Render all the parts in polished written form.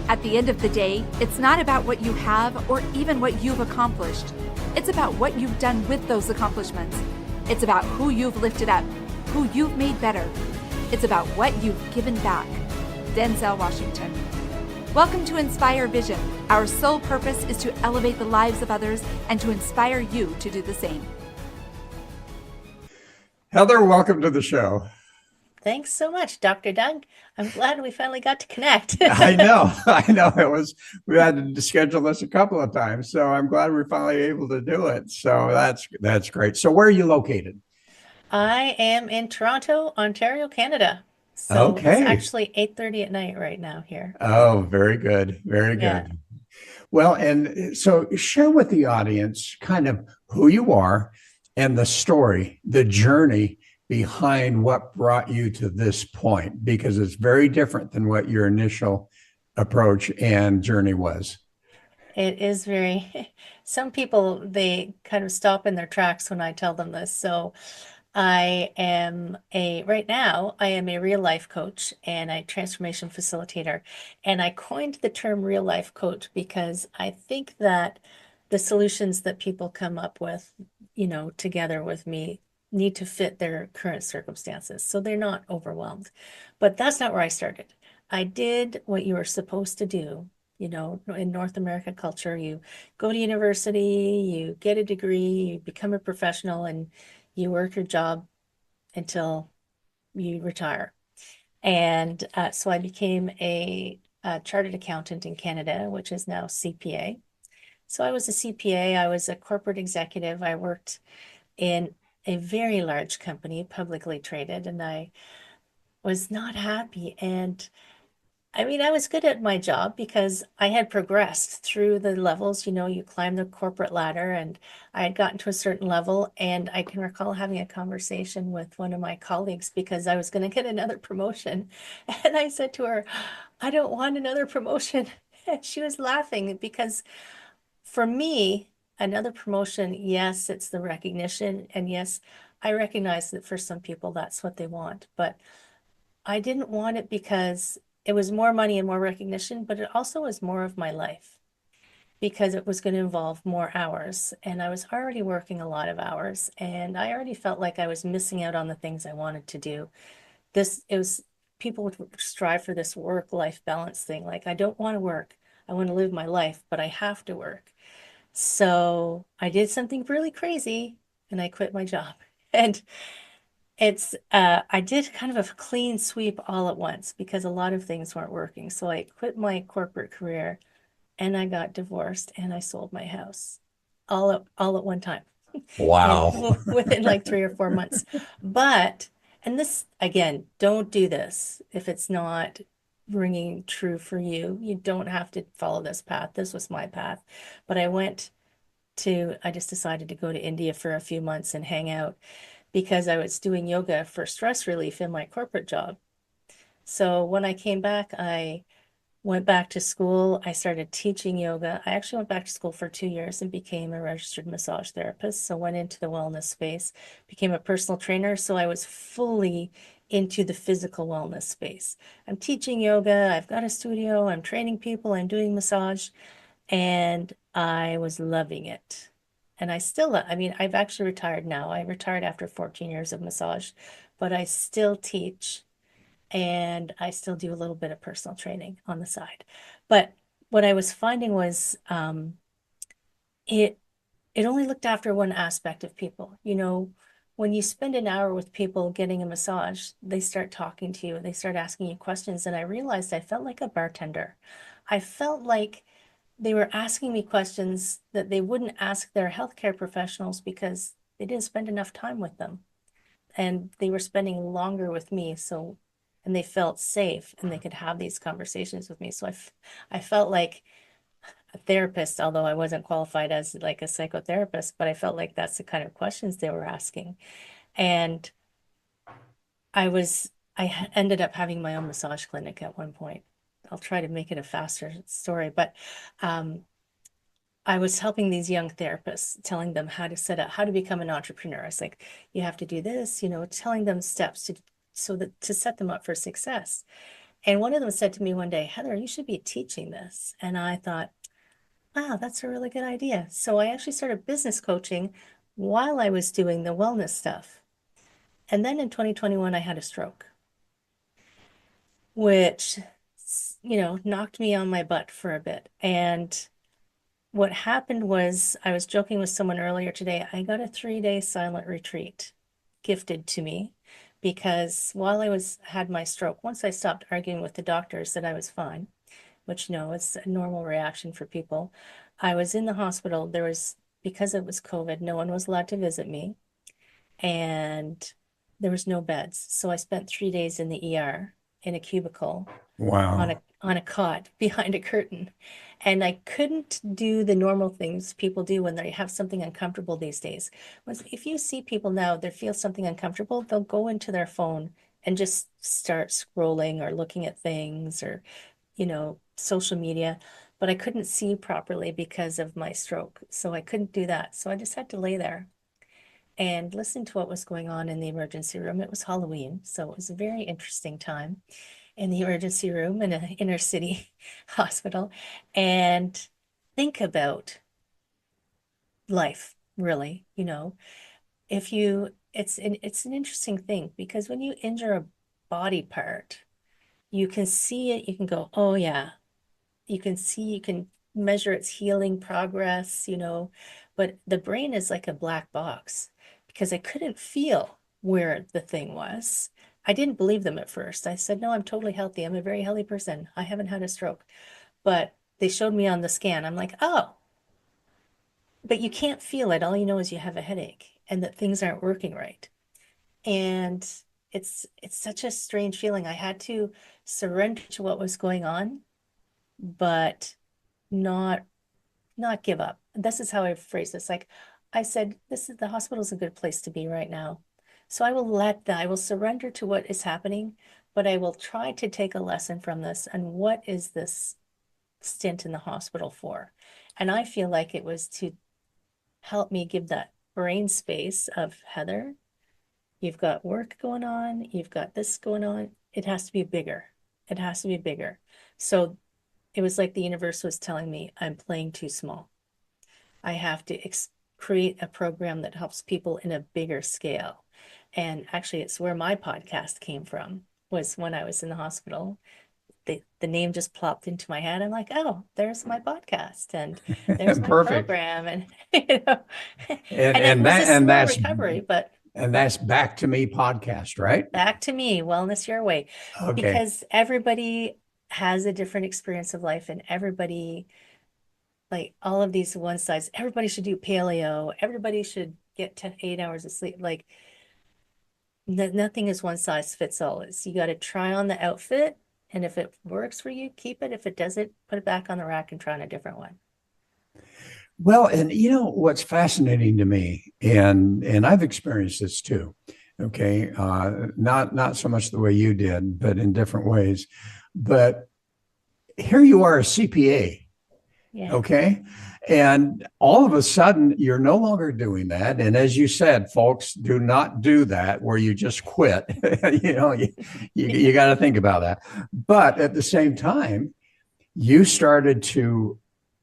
At the end of the day, it's not about what you have or even what you've accomplished. It's about what you've done with those accomplishments. It's about who you've lifted up, who you've made better. It's about what you've given back. Denzel Washington. Welcome to Inspire Vision. Our sole purpose is to elevate the lives of others and to inspire you to do the same. Heather, welcome to the show. Thanks so much, Dr. Doug. I'm glad we finally got to connect. I know. We had to schedule this a couple of times, so I'm glad we're finally able to do it. So that's great. So where are you located? I am in Toronto, Ontario, Canada. So it's Okay. actually 8:30 at night right now here. Oh, very good. Very Yeah. good. Well, and so share with the audience kind of who you are and the story, the journey behind what brought you to this point, because it's very different than what your initial approach and journey was. It is very, some people, they kind of stop in their tracks when I tell them this. So right now, I am a real life coach and a transformation facilitator. And I coined the term real life coach because I think that the solutions that people come up with, together with me need to fit their current circumstances. So they're not overwhelmed. But that's not where I started. I did what you were supposed to do. In North America culture, you go to university, you get a degree, you become a professional, and you work your job until you retire. And so I became a chartered accountant in Canada, which is now CPA. So I was a CPA, I was a corporate executive, I worked in a very large company, publicly traded, and I was not happy. And I mean, I was good at my job because I had progressed through the levels. You climb the corporate ladder, and I had gotten to a certain level. And I can recall having a conversation with one of my colleagues because I was going to get another promotion. And I said to her, I don't want another promotion. And she was laughing because for me, another promotion, yes, it's the recognition. And yes, I recognize that for some people, that's what they want. But I didn't want it because it was more money and more recognition, but it also was more of my life because it was going to involve more hours. And I was already working a lot of hours, and I already felt like I was missing out on the things I wanted to do. People would strive for this work-life balance thing. Like, I don't want to work. I want to live my life, but I have to work. So I did something really crazy and I quit my job. And I did kind of a clean sweep all at once because a lot of things weren't working. So I quit my corporate career and I got divorced and I sold my house all at one time and Wow. within like 3 or 4 months. And this, again, don't do this if it's not ringing true for you. You don't have to follow this path. This was my path. But I just decided to go to India for a few months and hang out because I was doing yoga for stress relief in my corporate job. So when I came back, I went back to school. I started teaching yoga. I actually went back to school for 2 years and became a registered massage therapist. So went into the wellness space, became a personal trainer. So I was fully into the physical wellness space. I'm teaching yoga. I've got a studio. I'm training people. I'm doing massage. And I was loving it. And I've actually retired now. I retired after 14 years of massage, but I still teach and I still do a little bit of personal training on the side. But what I was finding was it it only looked after one aspect of people. When you spend an hour with people getting a massage, they start talking to you, they start asking you questions, and I realized I felt like a bartender. I felt like they were asking me questions that they wouldn't ask their healthcare professionals because they didn't spend enough time with them. And they were spending longer with me. And they felt safe and they could have these conversations with me. So I felt like a therapist, although I wasn't qualified as like a psychotherapist, but I felt like that's the kind of questions they were asking. And I ended up having my own massage clinic at one point. I'll try to make it a faster story, but I was helping these young therapists, telling them how to become an entrepreneur. I was like, you have to do this, telling them steps to set them up for success. And one of them said to me one day, Heather, you should be teaching this. And I thought, wow, that's a really good idea. So I actually started business coaching while I was doing the wellness stuff. And then in 2021, I had a stroke, which, knocked me on my butt for a bit. And what happened was, I was joking with someone earlier today, I got a 3-day silent retreat gifted to me because while had my stroke, once I stopped arguing with the doctors that I was fine, which no, it's a normal reaction for people. I was in the hospital. Because it was COVID, no one was allowed to visit me, and there was no beds. So I spent 3 days in the ER in a cubicle on Wow. a cot behind a curtain. And I couldn't do the normal things people do when they have something uncomfortable these days. If you see people now, they feel something uncomfortable, they'll go into their phone and just start scrolling or looking at things or, social media. But I couldn't see properly because of my stroke. So I couldn't do that. So I just had to lay there and listen to what was going on in the emergency room. It was Halloween, so it was a very interesting time in the emergency room in an inner city hospital, and think about life, really. If you it's an interesting thing because when you injure a body part, you can see it, you can go, oh yeah, you can measure its healing progress, but the brain is like a black box because I couldn't feel where the thing was. I didn't believe them at first. I said, no, I'm totally healthy. I'm a very healthy person. I haven't had a stroke. But they showed me on the scan. I'm like, oh, but you can't feel it. All you know is you have a headache and that things aren't working right. And it's such a strange feeling. I had to surrender to what was going on, but not not give up. This is how I phrase this. Like I said, the hospital's a good place to be right now. So I will surrender to what is happening, but I will try to take a lesson from this. And what is this stint in the hospital for? And I feel like it was to help me give that brain space of, Heather, you've got work going on, you've got this going on. It has to be bigger. It has to be bigger. So it was like the universe was telling me I'm playing too small. I have to create a program that helps people in a bigger scale. And actually, it's where my podcast came from, was when I was in the hospital. The name just plopped into my head. I'm like, oh, there's my podcast and there's my Perfect. program. And, you know, And and it and was a that and slow that's recovery, but and that's Back to Me podcast, right? back to me, wellness your way, Okay. because everybody has a different experience of life and everybody, like all of these one size, everybody should do paleo, everybody should get 8 hours of sleep. Like nothing is one size fits all. It's you got to try on the outfit, and if it works for you, keep it. If it doesn't, put it back on the rack and try on a different one. Well, and you know what's fascinating to me, and I've experienced this too. Okay, not so much the way you did, but in different ways. But here you are, a CPA. Yeah. Okay. And all of a sudden, you're no longer doing that. And as you said, folks, do not do that where you just quit. You got to think about that. But at the same time, you started to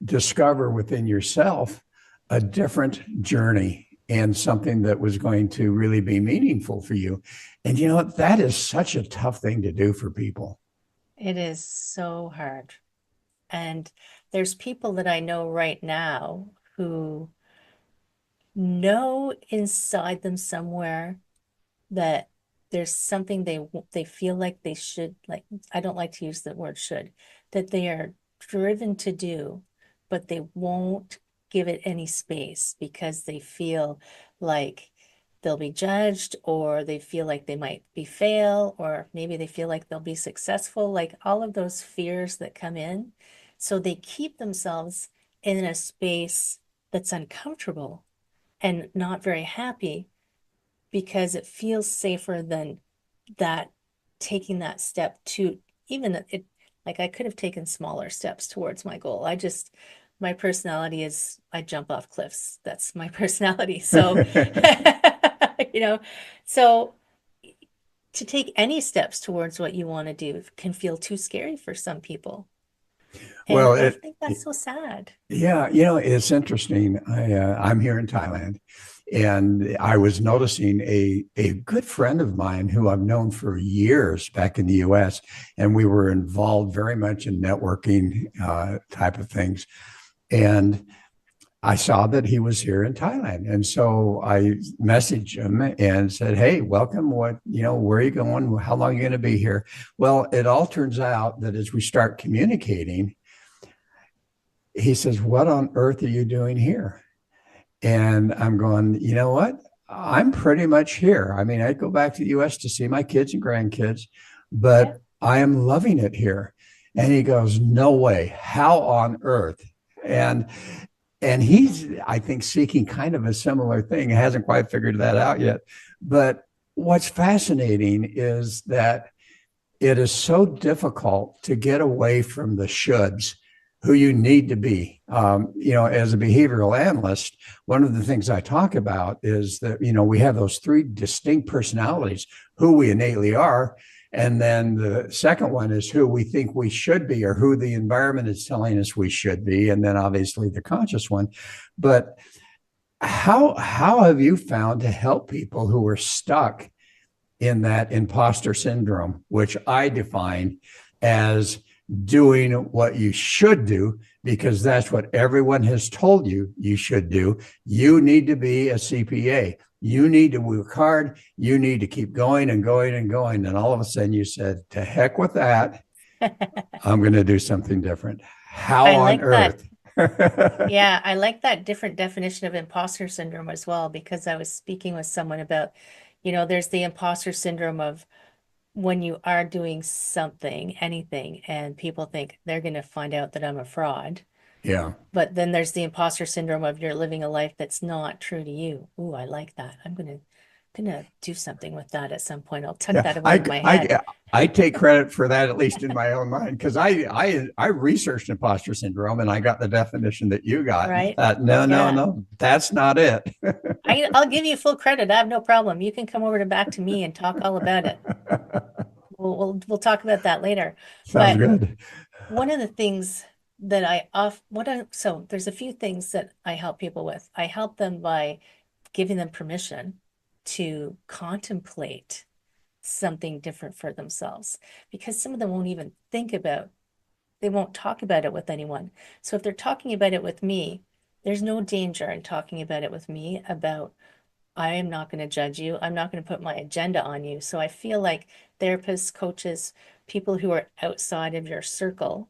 discover within yourself a different journey and something that was going to really be meaningful for you. And that is such a tough thing to do for people. It is so hard. And there's people that I know right now who know inside them somewhere that there's something they feel like they should, like, I don't like to use the word should, that they are driven to do, but they won't give it any space because they feel like they'll be judged, or they feel like they might be fail, or maybe they feel like they'll be successful, like all of those fears that come in. So they keep themselves in a space that's uncomfortable and not very happy because it feels safer than that, taking that step to, even it, like I could have taken smaller steps towards my goal. My personality is I jump off cliffs. That's my personality. So, you know, so to take any steps towards what you want to do can feel too scary for some people. And Well, I think that's so sad. yeah, it's interesting. I'm here in Thailand, and I was noticing a good friend of mine who I've known for years back in the U.S., and we were involved very much in networking type of things. And I saw that he was here in Thailand, and so I messaged him and said, "Hey, welcome. Where are you going? How long are you going to be here?" Well, it all turns out that as we start communicating, he says, "What on earth are you doing here?" And I'm going, you know what? I'm pretty much here. I mean, I go back to the US to see my kids and grandkids, Yeah. but I am loving it here. And he goes, no way. How on earth? And he's, I think, seeking kind of a similar thing. He hasn't quite figured that out yet. But what's fascinating is that it is so difficult to get away from the shoulds who you need to be. As a behavioral analyst, one of the things I talk about is that, we have those three distinct personalities, who we innately are. And then the second one is who we think we should be, or who the environment is telling us we should be. And then obviously the conscious one. But how have you found to help people who are stuck in that imposter syndrome, which I define as doing what you should do because that's what everyone has told you you should do. You need to be a CPA. You need to work hard. You need to keep going and going and going. And all of a sudden you said, to heck with that. I'm going to do something different. How I on like that. earth? Yeah, I like that different definition of imposter syndrome as well, because I was speaking with someone about, there's the imposter syndrome of when you are doing something, anything, and people think they're going to find out that I'm a fraud. Yeah. But then there's the imposter syndrome of you're living a life that's not true to you. Ooh, I like that. I'm gonna do something with that at some point. I'll tuck Yeah, that away in my head, I take credit for that, at least in my own mind, because I researched imposter syndrome and I got the definition that you got. right? No, no, Yeah. no, that's not it. I'll give you full credit. I have no problem. You can come over to back to me and talk all about it. We'll talk about that later. Sounds But good. one of the things that so there's a few things that I help people with. I help them by giving them permission to contemplate something different for themselves, because some of them won't even they won't talk about it with anyone. So if they're talking about it with me, there's no danger in talking about it with me about, I am not going to judge you. I'm not going to put my agenda on you. So I feel like therapists, coaches, people who are outside of your circle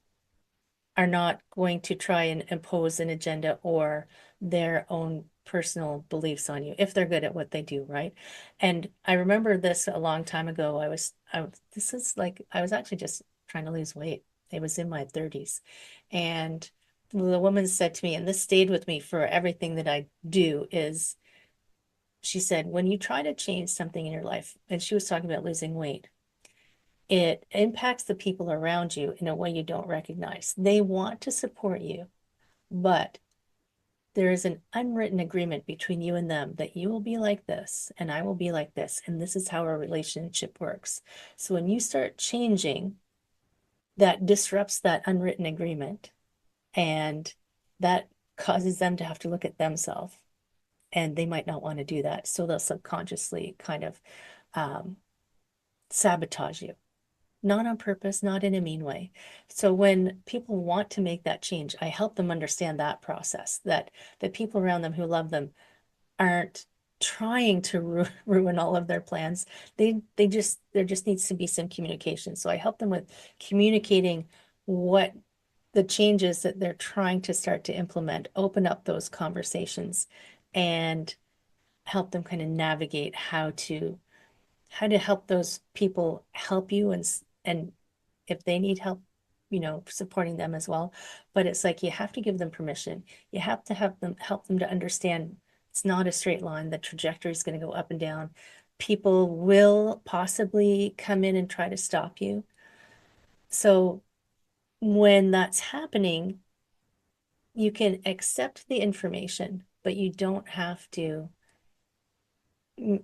are not going to try and impose an agenda or their own personal beliefs on you if they're good at what they do, right? And I remember this a long time ago. I was actually just trying to lose weight. It was in my 30s. And the woman said to me, and this stayed with me for everything that I do, is she said, when you try to change something in your life, and she was talking about losing weight, it impacts the people around you in a way you don't recognize. They want to support you, but there is an unwritten agreement between you and them that you will be like this and I will be like this, and this is how our relationship works. So when you start changing, that disrupts that unwritten agreement, and that causes them to have to look at themselves, and they might not want to do that. So they'll subconsciously kind of sabotage you. Not on purpose, not in a mean way. So when people want to make that change, I help them understand that process, that the people around them who love them aren't trying to ruin all of their plans. There just needs to be some communication. So I help them with communicating what the changes that they're trying to start to implement, open up those conversations, and help them kind of navigate how to help those people help you, and if they need help, supporting them as well. But it's like you have to give them permission. You have to help them to understand it's not a straight line. The trajectory is going to go up and down. People will possibly come in and try to stop you. So when that's happening, you can accept the information, but you don't have to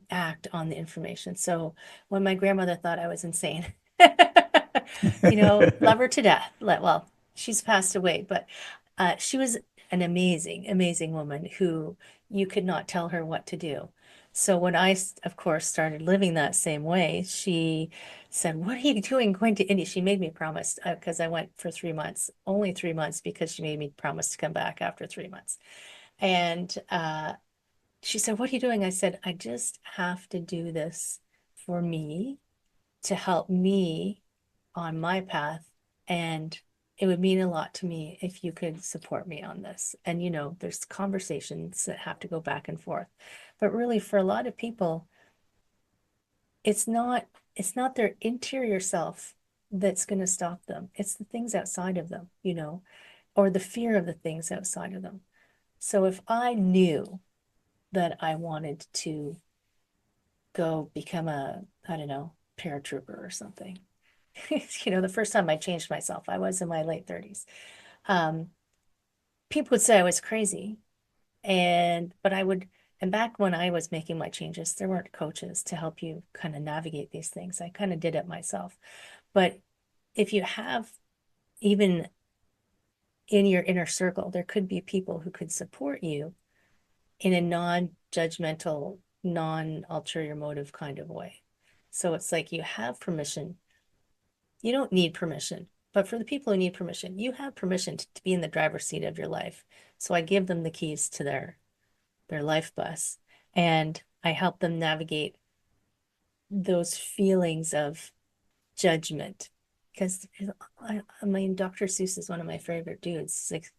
act on the information. So when my grandmother thought I was insane, love her to death. Well, she's passed away, but she was an amazing, amazing woman who you could not tell her what to do. So when I, of course, started living that same way, she said, "What are you doing going to India?" She made me promise, because I went for 3 months, only 3 months, because she made me promise to come back after 3 months. And she said, "What are you doing?" I said, "I just have to do this for me to help me on my path. And it would mean a lot to me if you could support me on this." And, there's conversations that have to go back and forth. But really, for a lot of people, it's not their interior self that's going to stop them. It's the things outside of them, or the fear of the things outside of them. So if I knew that I wanted to go become I don't know, paratrooper or something. The first time I changed myself, I was in my late 30s. People would say I was crazy. And back when I was making my changes, there weren't coaches to help you kind of navigate these things. I kind of did it myself. But if you have, even in your inner circle, there could be people who could support you in a non-judgmental, non-ulterior motive kind of way. So it's like you have permission. You don't need permission, but for the people who need permission, you have permission to be in the driver's seat of your life. So I give them the keys to their life bus, and I help them navigate those feelings of judgment. Because I mean, Dr. Seuss is one of my favorite dudes. It's like,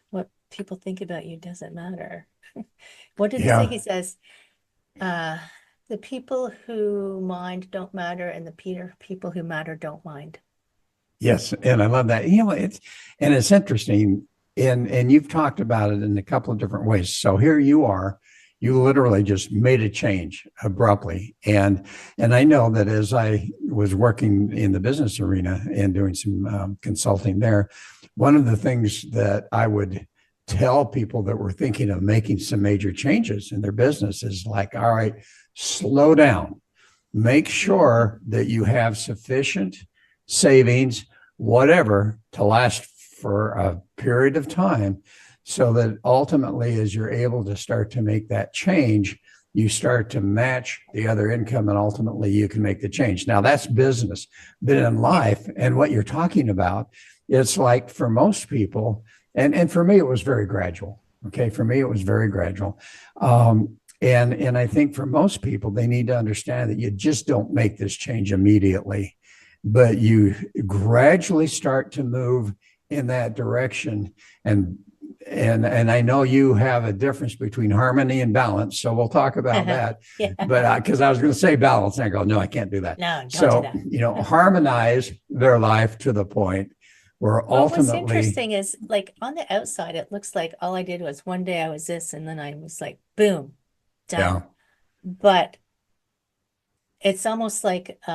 what people think about you doesn't matter. What did he say? Yeah. He says, the people who mind don't matter, and the people who matter don't mind. Yes, and I love that. It's interesting, and you've talked about it in a couple of different ways. So here you are, you literally just made a change abruptly, and I know that as I was working in the business arena and doing some consulting there, one of the things that I would tell people that were thinking of making some major changes in their business is like, all right, slow down, make sure that you have sufficient savings, whatever, to last for a period of time, so that ultimately, as you're able to start to make that change, you start to match the other income, and ultimately you can make the change. Now that's business. But in life, and what you're talking about, it's like for most people, and for me, it was very gradual. Okay. For me, it was very gradual. And I think for most people, they need to understand that you just don't make this change immediately, but you gradually start to move in that direction. And I know you have a difference between harmony and balance, so we'll talk about that. Yeah. But because I was going to say balance, and I go, no, I can't do that. No, don't do So, that. harmonize their life to the point where Well, what's ultimately, interesting is, like, on the outside, it looks like all I did was one day I was this, and then I was like, boom, yeah, done. But it's almost like, I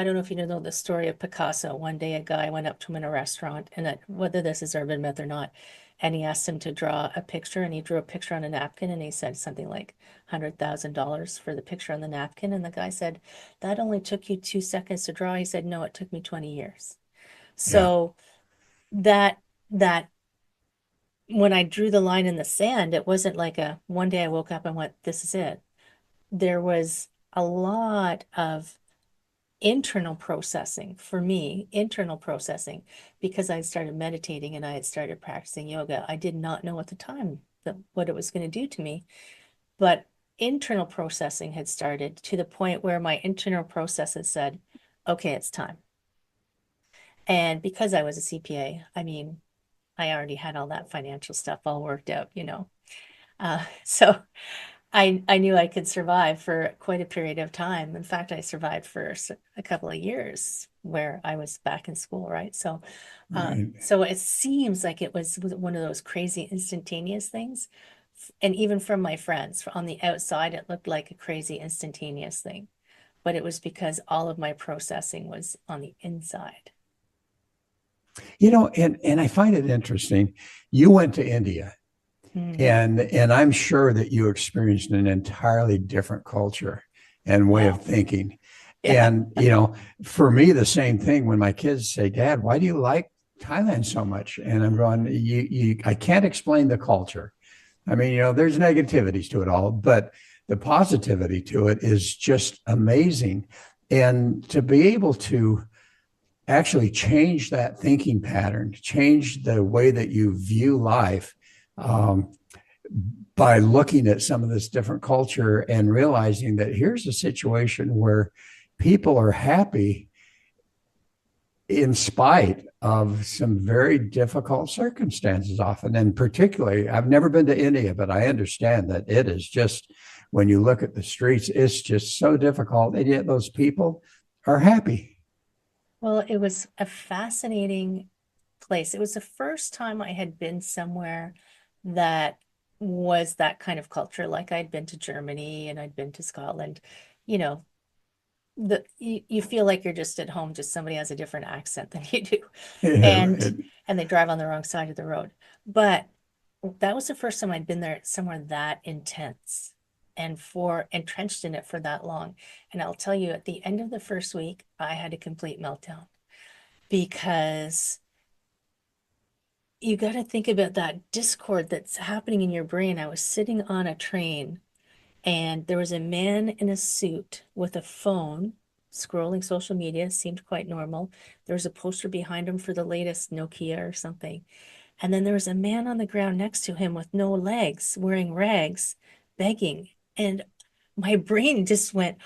don't know if you know the story of Picasso. One day a guy went up to him in a restaurant, and whether this is urban myth or not, and he asked him to draw a picture, and he drew a picture on a napkin, and he said something like $100,000 for the picture on the napkin. And the guy said, "That only took you 2 seconds to draw." He said, "No, it took me 20 years. yeah. So that when I drew the line in the sand, it wasn't like one day I woke up and went, "This is it." There was a lot of internal processing for me, internal processing, because I had started meditating and I had started practicing yoga. I did not know at the time what it was going to do to me, but internal processing had started to the point where my internal processes said, "Okay, it's time." And because I was a CPA, I mean, I already had all that financial stuff all worked out. So I knew I could survive for quite a period of time. In fact, I survived for a couple of years where I was back in school, right? So, Right. so it seems like it was one of those crazy instantaneous things. And even from my friends on the outside, it looked like a crazy instantaneous thing, but it was because all of my processing was on the inside. And I find it interesting. You went to India, Mm. And I'm sure that you experienced an entirely different culture and way of Yes. thinking. Yeah. And, for me, the same thing when my kids say, Dad, why do you like Thailand so much? And I'm going, I can't explain the culture. I mean, there's negativities to it all, but the positivity to it is just amazing. And to be able to actually change that thinking pattern, change the way that you view life, um, by looking at some of this different culture and realizing that here's a situation where people are happy in spite of some very difficult circumstances often. And particularly, I've never been to India, but I understand that it is just, when you look at the streets, it's just so difficult. And yet those people are happy. Well, it was a fascinating place. It was the first time I had been somewhere that was that kind of culture. Like I'd been to Germany and I'd been to Scotland. You know, you feel like you're just at home, just somebody has a different accent than you do. Yeah, And right. and they drive on the wrong side of the road. But that was the first time I'd been there somewhere that intense and for entrenched in it for that long. And I'll tell you, at the end of the first week, I had a complete meltdown because you got to think about that discord that's happening in your brain. I was sitting on a train and there was a man in a suit with a phone scrolling social media, seemed quite normal. There was a poster behind him for the latest Nokia or something. And then there was a man on the ground next to him with no legs, wearing rags, begging. And my brain just went,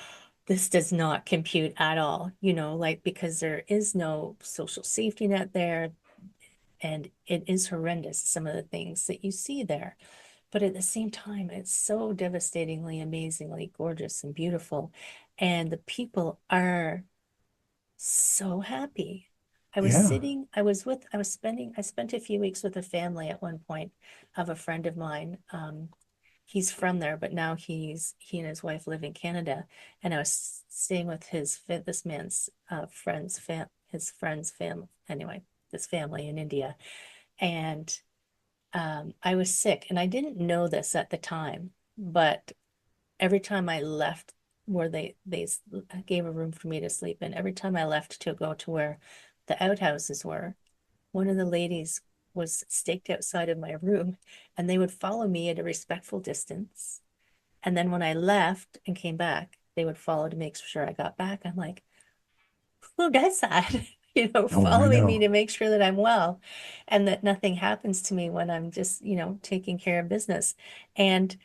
this does not compute at all, like because there is no social safety net there. And it is horrendous, some of the things that you see there. But at the same time, it's so devastatingly, amazingly gorgeous and beautiful. And the people are so happy. Yeah. I spent a few weeks with a family at one point of a friend of mine. He's from there, but now he and his wife live in Canada. And I was staying with this man's his friend's family, anyway, this family in India. And I was sick, and I didn't know this at the time, but every time I left where they gave a room for me to sleep in, every time I left to go to where the outhouses were, one of the ladies was staked outside of my room, and they would follow me at a respectful distance. And then when I left and came back, they would follow to make sure I got back. I'm like, who does that? Oh, I Following me know. to make sure that I'm well and that nothing happens to me when I'm just, taking care of business. And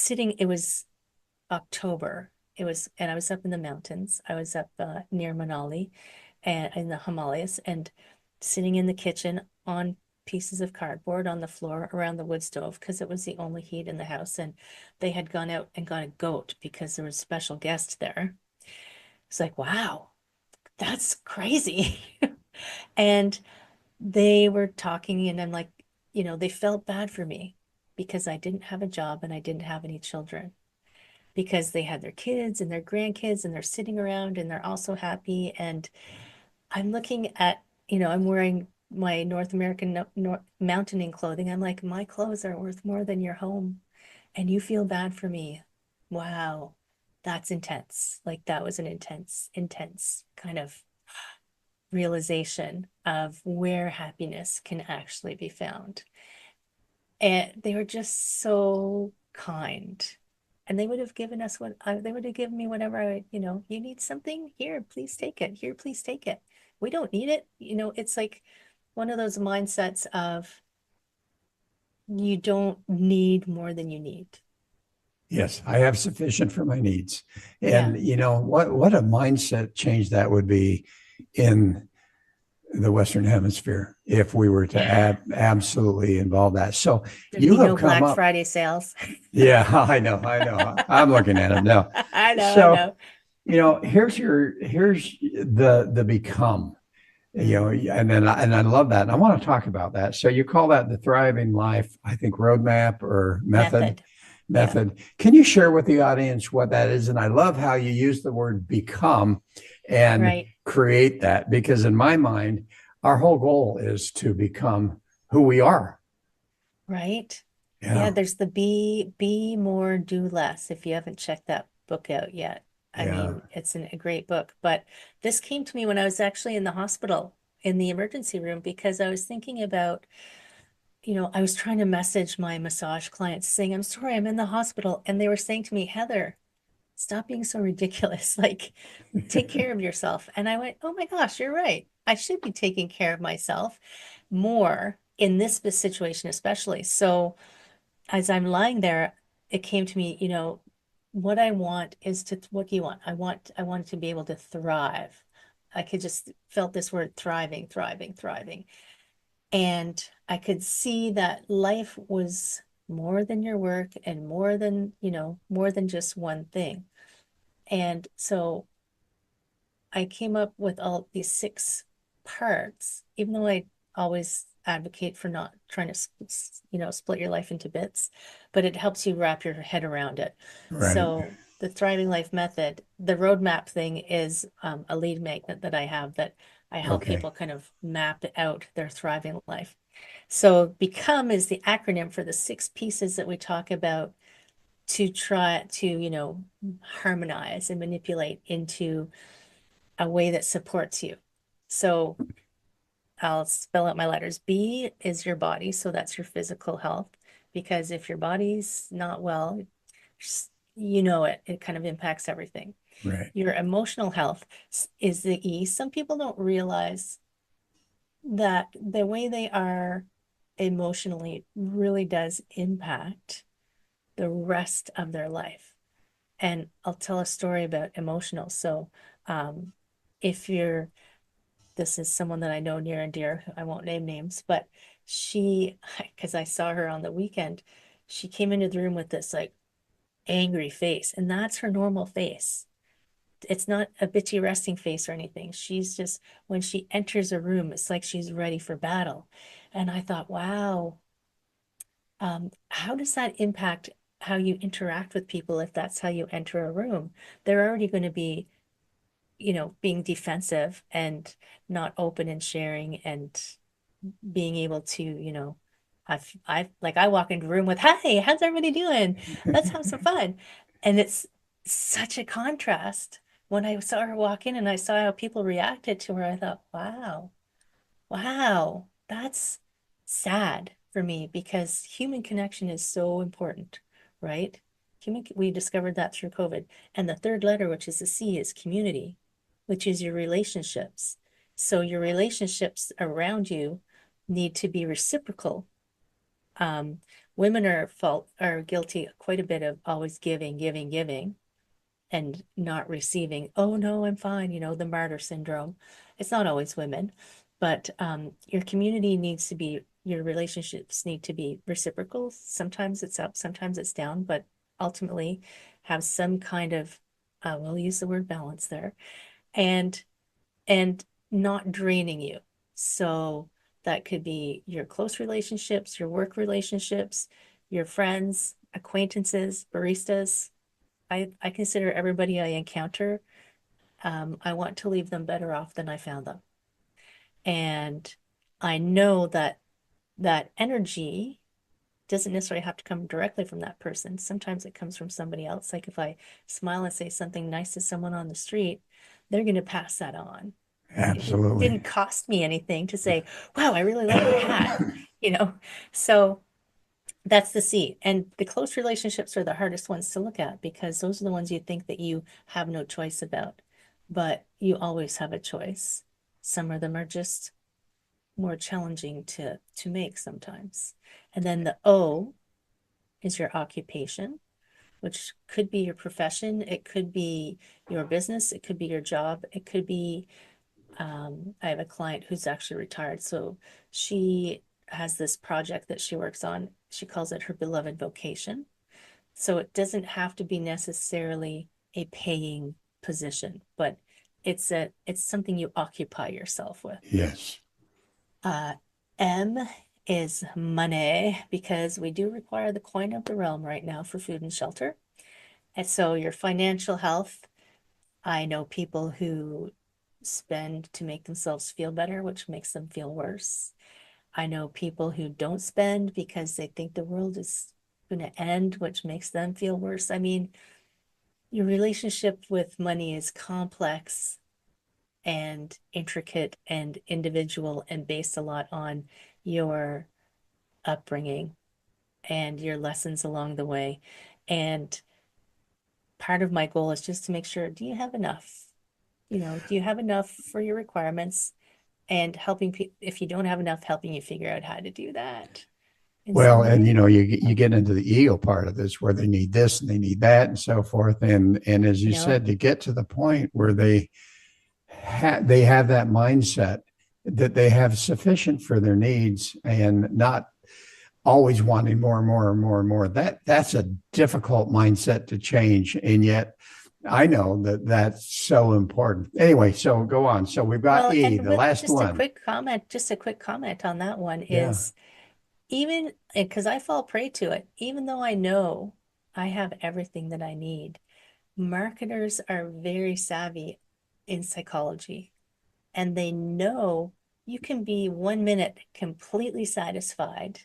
it was October. And I was up in the mountains. I was up near Manali and in the Himalayas and sitting in the kitchen on pieces of cardboard on the floor around the wood stove because it was the only heat in the house. And they had gone out and got a goat because there was a special guest there. It's like, wow, that's crazy. And they were talking, and I'm like, they felt bad for me because I didn't have a job and I didn't have any children because they had their kids and their grandkids and they're sitting around and they're also happy. And I'm looking at, I'm wearing my North American mountaineering clothing. I'm like, my clothes are worth more than your home. And you feel bad for me. Wow, that's intense. Like that was an intense kind of realization of where happiness can actually be found. And they were just so kind. And they would have given us they would have given me whatever you need something here, please take it. Here, please take it. We don't need it. It's like one of those mindsets of you don't need more than you need. Yes, I have sufficient for my needs. Yeah. And what a mindset change that would be in the Western Hemisphere if we were to Yeah. absolutely involve that. So There'd you be have no come Black up. Friday sales. Yeah, I know. I'm looking at them now. I know, I So, know. here's the become, Mm, and I love that. And I want to talk about that. So you call that the thriving life, I think, roadmap or method. method. Yeah, Method. Can you share with the audience what that is? And I love how you use the word become and right, create that, because in my mind, our whole goal is to become who we are. right. Yeah, Yeah. there's the be more, do less, if you haven't checked that book out yet. I Yeah. mean, it's a great book, but this came to me when I was actually in the hospital in the emergency room because I was thinking about, I was trying to message my massage clients saying, I'm sorry, I'm in the hospital. And they were saying to me, Heather, stop being so ridiculous. Like, take care of yourself. And I went, oh my gosh, you're right. I should be taking care of myself more in this situation, especially. So, as I'm lying there, it came to me, what I want is what do you want? I want to be able to thrive. I could just felt this word thriving, thriving, thriving. And I could see that life was more than your work and more than just one thing. And so I came up with all these six parts, even though I always advocate for not trying to, split your life into bits, but it helps you wrap your head around it. Right. So the Thriving Life Method, the roadmap thing is a lead magnet that I have that I help Okay. people kind of map out their thriving life. So Become is the acronym for the six pieces that we talk about to try to, harmonize and manipulate into a way that supports you. So I'll spell out my letters. B is your body. So that's your physical health. Because if your body's not well, it kind of impacts everything. Right. Your emotional health is the E. Some people don't realize that the way they are emotionally really does impact the rest of their life. And I'll tell a story about emotional. So, um, if you're this is someone that I know near and dear. I won't name names, but because I saw her on the weekend, she came into the room with this like angry face, and that's her normal face. It's not a bitchy resting face or anything. She's just, when she enters a room, it's like she's ready for battle. And I thought, wow, how does that impact how you interact with people if that's how you enter a room? They're already going to be being defensive and not open and sharing and being able to, I walk into a room with, hi, how's everybody doing? Let's have some fun. And it's such a contrast. When I saw her walk in and I saw how people reacted to her, I thought, wow, that's sad for me because human connection is so important, right? We discovered that through COVID. And the third letter, which is the C, is community, which is your relationships. So your relationships around you need to be reciprocal. Um, Women are guilty quite a bit of always giving, giving, giving and not receiving. Oh no, I'm fine. The martyr syndrome. It's not always women, but your community needs to be, your relationships need to be reciprocal. Sometimes it's up, sometimes it's down, but ultimately have some kind of, we'll use the word balance there, and and not draining you. So that could be your close relationships, your work relationships, your friends, acquaintances, baristas. I consider everybody I encounter, I want to leave them better off than I found them. And I know that that energy doesn't necessarily have to come directly from that person. Sometimes it comes from somebody else. Like if I smile and say something nice to someone on the street, they're going to pass that on. It Absolutely. didn't cost me anything to say, wow, I really like your hat, you know? So that's the C. And the close relationships are the hardest ones to look at because those are the ones you think that you have no choice about, but you always have a choice. Some of them are just more challenging to make sometimes. And then the O is your occupation, which could be your profession, it could be your business, it could be your job, it could be I have a client who's actually retired. So she has this project that she works on. She calls it her beloved vocation. So it doesn't have to be necessarily a paying position, but it's something you occupy yourself with. Yes. Uh, M is money because we do require the coin of the realm right now for food and shelter. And so your financial health, I know people who spend to make themselves feel better, which makes them feel worse. I know people who don't spend because they think the world is going to end, which makes them feel worse. I mean, your relationship with money is complex and intricate and individual and based a lot on your upbringing and your lessons along the way. And part of my goal is just to make sure, do you have enough? Do you have enough for your requirements? And helping people, if you don't have enough, helping you figure out how to do that in Well, some and way. you get into the ego part of this where they need this and they need that and so forth. And as you said, to get to the point where they have that mindset that they have sufficient for their needs and not always wanting more and more and more and more. That's a difficult mindset to change. And yet I know that that's so important. Anyway, so go on. So we've got Well, E, and the with last one. just a quick comment on that one Yeah. is even because I fall prey to it, even though I know I have everything that I need, marketers are very savvy in psychology and they know you can be 1 minute completely satisfied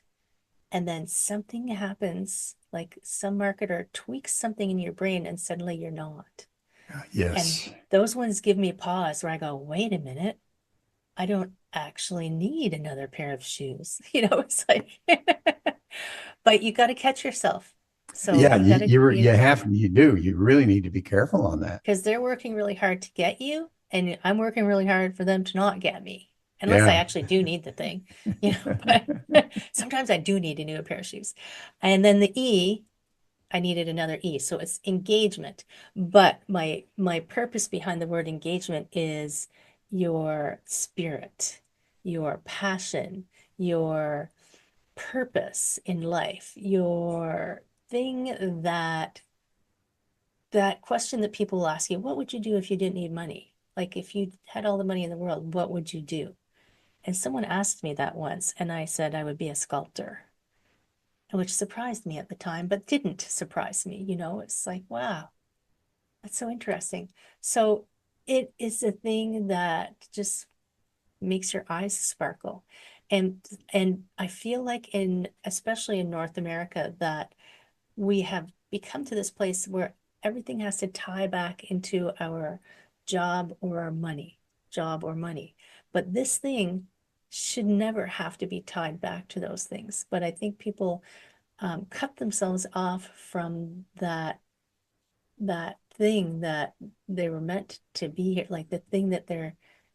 and then something happens, like some marketer tweaks something in your brain and suddenly you're not. And Yes. those ones give me pause where I go, wait a minute, I don't actually need another pair of shoes. It's like, but you got to catch yourself. So Yeah, you got to, you do. You really need to be careful on that. because they're working really hard to get you, and I'm working really hard for them to not get me, unless I Yeah. actually do need the thing, but sometimes I do need a new pair of shoes. And then the E, I needed another E. So it's engagement. But my purpose behind the word engagement is your spirit, your passion, your purpose in life, your thing that question that people will ask you, what would you do if you didn't need money? Like if you had all the money in the world, what would you do? And someone asked me that once, and I said I would be a sculptor, which surprised me at the time, but didn't surprise me. It's like, wow, that's so interesting. So it is a thing that just makes your eyes sparkle. And I feel like especially in North America, that we have become to this place where everything has to tie back into our job or our money, job or money. But this thing should never have to be tied back to those things. But I think people cut themselves off from that thing that they were meant to be here, like the thing that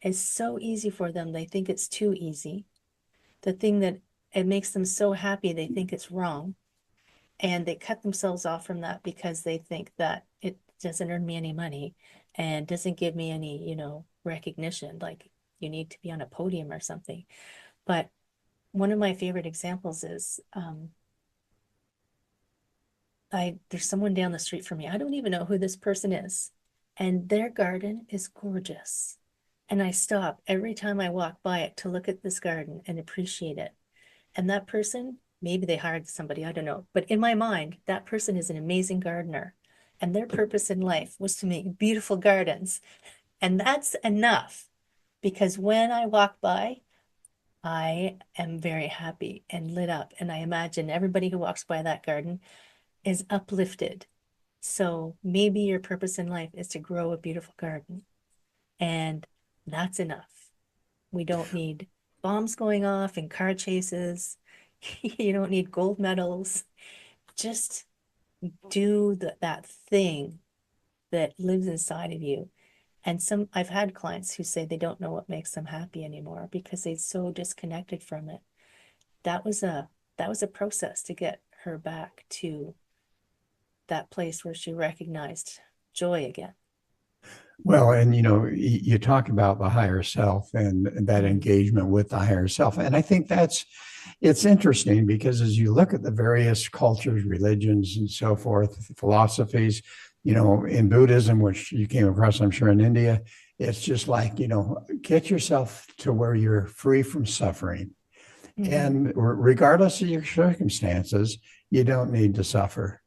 is so easy for them, they think it's too easy. The thing that it makes them so happy, they think it's wrong. And they cut themselves off from that because they think that it doesn't earn me any money and doesn't give me any, recognition, like you need to be on a podium or something. But one of my favorite examples is there's someone down the street from me. I don't even know who this person is. And their garden is gorgeous. And I stop every time I walk by it to look at this garden and appreciate it. And that person, maybe they hired somebody, I don't know. But in my mind, that person is an amazing gardener. And their purpose in life was to make beautiful gardens. And that's enough. Because when I walk by, I am very happy and lit up. And I imagine everybody who walks by that garden is uplifted. So maybe your purpose in life is to grow a beautiful garden. And that's enough. We don't need bombs going off and car chases. You don't need gold medals. Just do that thing that lives inside of you. And I've had clients who say they don't know what makes them happy anymore because they're so disconnected from it. That was a process to get her back to that place where she recognized joy again. Well, and you talk about the higher self and that engagement with the higher self. And I think it's interesting because as you look at the various cultures, religions, and so forth, philosophies, in Buddhism, which you came across, I'm sure, in India, it's just like, get yourself to where you're free from suffering. Mm-hmm. And regardless of your circumstances, you don't need to suffer.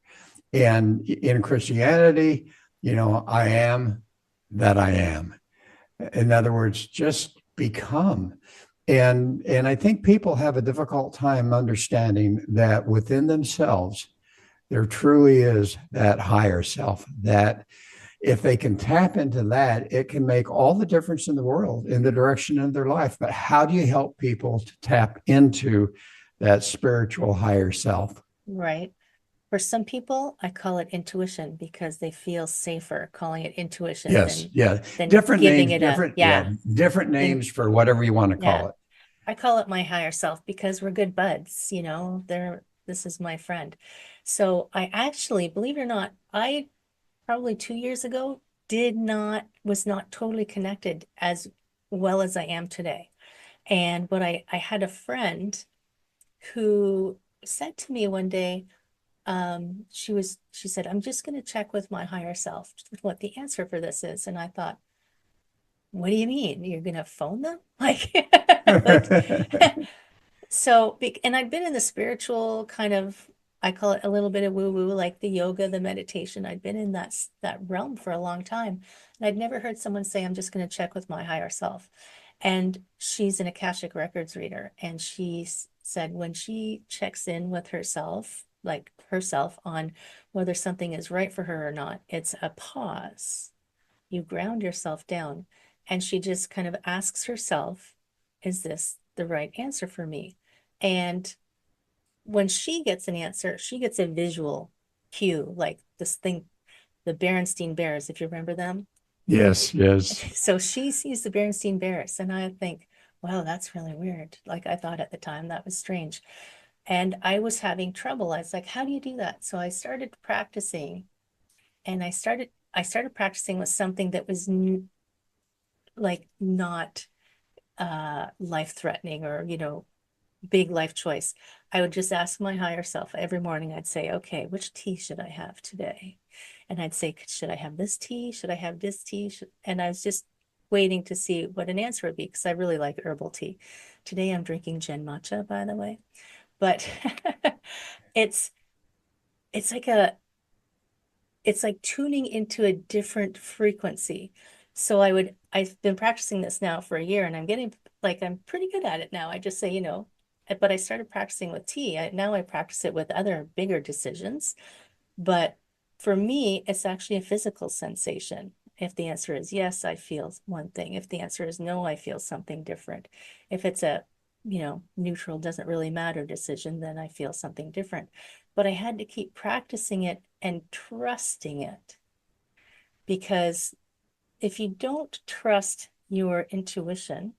And in Christianity, I am that I am. In other words, just become. And I think people have a difficult time understanding that within themselves, there truly is that higher self, that if they can tap into that, it can make all the difference in the world in the direction of their life. But how do you help people to tap into that spiritual higher self? Right. For some people, I call it intuition because they feel safer calling it intuition Yes, yeah. than Different giving names, it a, different, yeah, yeah. different Then names for whatever you want to yeah. call it. I call it my higher self because we're good buds, this is my friend. So I actually, believe it or not, I probably 2 years ago was not totally connected as well as I am today. And but I had a friend who said to me one day, she said, I'm just going to check with my higher self what the answer for this is. And I thought, what do you mean? You're going to phone them? Like, like, so, and I'd been in the spiritual kind of, I call it a little bit of woo-woo, like the yoga, the meditation. I'd been in that realm for a long time. And I'd never heard someone say, I'm just going to check with my higher self. And she's an Akashic Records reader. And she said when she checks in with herself, like herself on whether something is right for her or not, it's a pause. You ground yourself down. And she just kind of asks herself, is this the right answer for me? And when she gets an answer, she gets a visual cue, like this thing, the Berenstein Bears, if you remember them. Yes, yes. So she sees the Berenstein Bears, and I think, wow, that's really weird. Like I thought at the time that was strange. And I was having trouble. I was like, how do you do that? So I started practicing, and I started practicing with something that was like not life threatening or, big life choice. I would just ask my higher self every morning. I'd say, okay, which tea should I have today? And I'd say, should I have this tea? Should I have this tea? And I was just waiting to see what an answer would be because I really like herbal tea. Today I'm drinking Gen matcha, by the way. But it's it's like a it's like tuning into a different frequency. So I've been practicing this now for a year and I'm pretty good at it now. I just say, but I started practicing with tea. Now I practice it with other bigger decisions. But for me, it's actually a physical sensation. If the answer is yes, I feel one thing. If the answer is no, I feel something different. If it's a, neutral, doesn't really matter decision, then I feel something different. But I had to keep practicing it and trusting it because if you don't trust your intuition,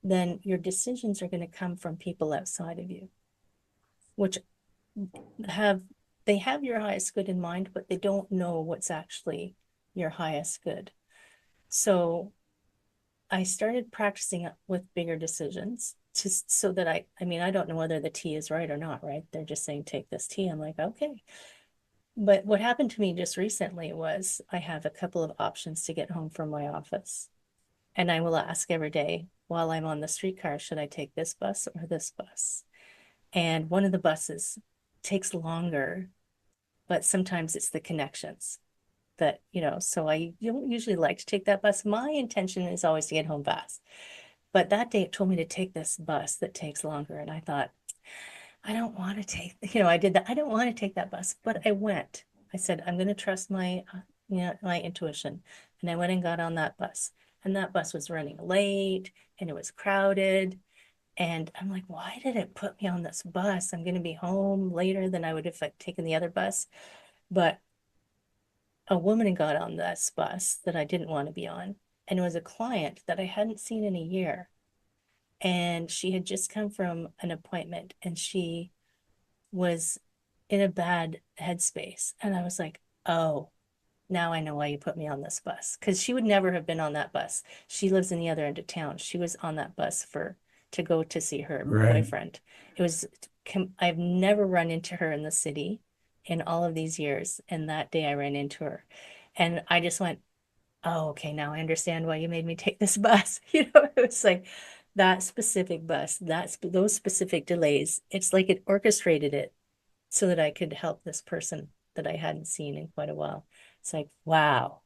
then your decisions are going to come from people outside of you, which have they have your highest good in mind, but they don't know what's actually your highest good. So I started practicing it with bigger decisions so that I don't know whether the tea is right or not, right? They're just saying, take this tea. I'm like, okay. But what happened to me just recently was I have a couple of options to get home from my office. And I will ask every day while I'm on the streetcar, should I take this bus or this bus? And one of the buses takes longer, but sometimes it's the connections that, so I don't usually like to take that bus. My intention is always to get home fast. But that day it told me to take this bus that takes longer. And I thought, I don't want to take, I did that. I don't want to take that bus, but I went. I said, I'm going to trust my intuition. And I went and got on that bus. And that bus was running late and it was crowded. And I'm like, why did it put me on this bus? I'm going to be home later than I would if I'd taken the other bus. But a woman got on this bus that I didn't want to be on. And it was a client that I hadn't seen in a year. And she had just come from an appointment and she was in a bad headspace. And I was like, oh, now I know why you put me on this bus. Because she would never have been on that bus. She lives in the other end of town. She was on that bus to go to see her Right. boyfriend. I've never run into her in the city in all of these years. And that day I ran into her. And I just went, oh, okay, now I understand why you made me take this bus. It was like that specific bus, those specific delays. It's like it orchestrated it so that I could help this person that I hadn't seen in quite a while. It's like, wow.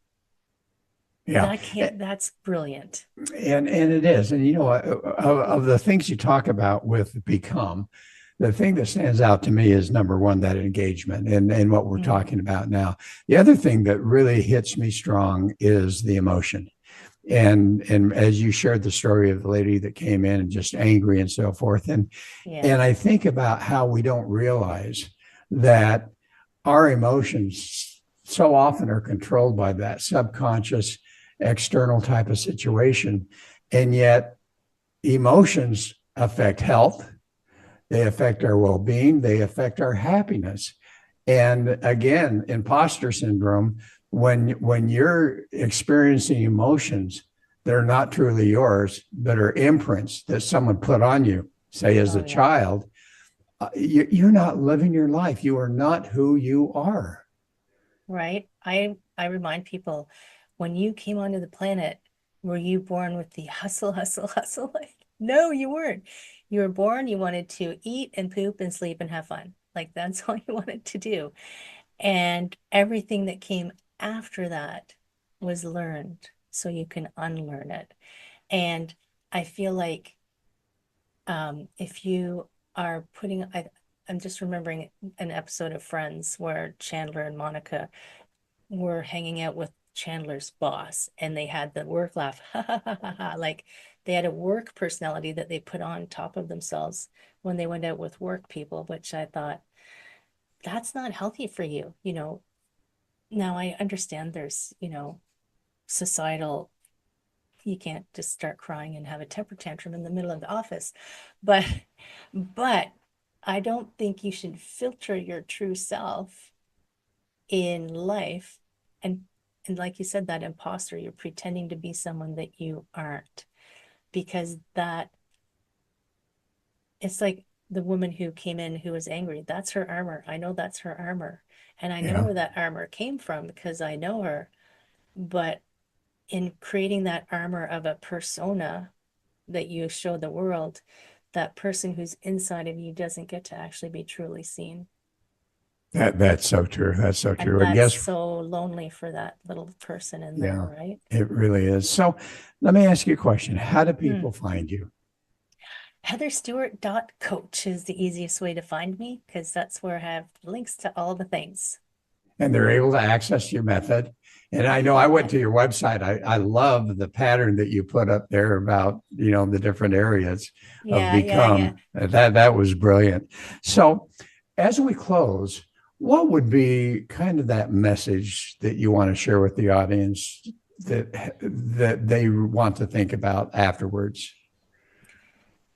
Yeah. That's brilliant. And it is. And of the things you talk about with become, the thing that stands out to me is number one, that engagement and what we're talking about now. The other thing that really hits me strong is the emotion. And as you shared the story of the lady that came in and just angry and so forth. And I think about how we don't realize that our emotions so often are controlled by that subconscious external type of situation. And yet emotions affect health. They affect our well-being. They affect our happiness. And again, imposter syndrome, when you're experiencing emotions that are not truly yours, but are imprints that someone put on you, say as a child, you're not living your life. You are not who you are. Right. I remind people, when you came onto the planet, were you born with the hustle, hustle, hustle? Like, no, you weren't. You were born, you wanted to eat and poop and sleep and have fun. Like, that's all you wanted to do. And everything that came after that was learned, so you can unlearn it. And I feel like if you are putting, I'm just remembering an episode of Friends where Chandler and Monica were hanging out with Chandler's boss, and they had the work laugh, ha ha ha ha ha. Like, they had a work personality that they put on top of themselves when they went out with work people, which I thought, that's not healthy for you. Now I understand there's, societal, you can't just start crying and have a temper tantrum in the middle of the office, but I don't think you should filter your true self in life. And like you said, that imposter, you're pretending to be someone that you aren't, because it's like the woman who came in who was angry. That's her armor. I know that's her armor. And I know where that armor came from because I know her. But in creating that armor of a persona that you show the world, that person who's inside of you doesn't get to actually be truly seen. That's so true. That's so true. And I that's guess, so lonely for that little person in there, right? it really is. So let me ask you a question. How do people find you? HeatherStewart.coach is the easiest way to find me, because that's where I have links to all the things. And they're able to access your method. And I know I went to your website. I love the pattern that you put up there about, the different areas of become. That was brilliant. So as we close, what would be kind of that message that you want to share with the audience that they want to think about afterwards?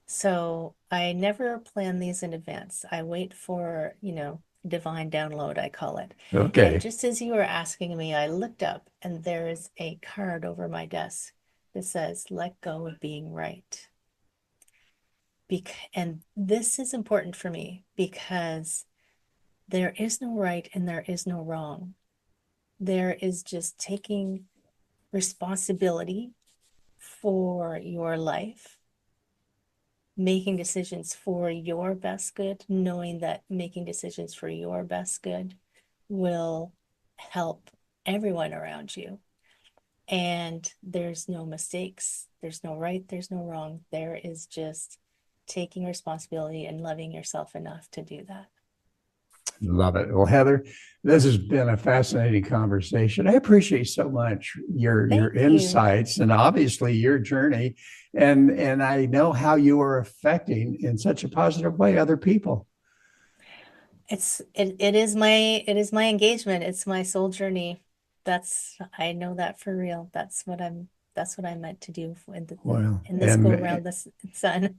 So I never plan these in advance. I wait for, divine download, I call it. Okay. And just as you were asking me, I looked up and there is a card over my desk that says, let go of being right. And this is important for me because there is no right and there is no wrong. There is just taking responsibility for your life, making decisions for your best good, knowing that making decisions for your best good will help everyone around you. And there's no mistakes, there's no right, there's no wrong. There is just taking responsibility and loving yourself enough to do that. Love it. Well, Heather, this has been a fascinating conversation. I appreciate so much your insights and obviously your journey. And I know how you are affecting in such a positive way other people. It is my engagement. It's my soul journey. I know that for real. That's what I'm meant to do in this go around the sun.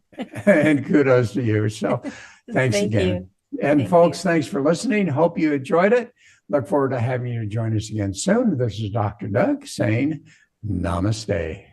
And kudos to you. So thanks again. You. And folks, thanks for listening. Hope you enjoyed it. Look forward to having you join us again soon. This is Dr. Doug saying namaste.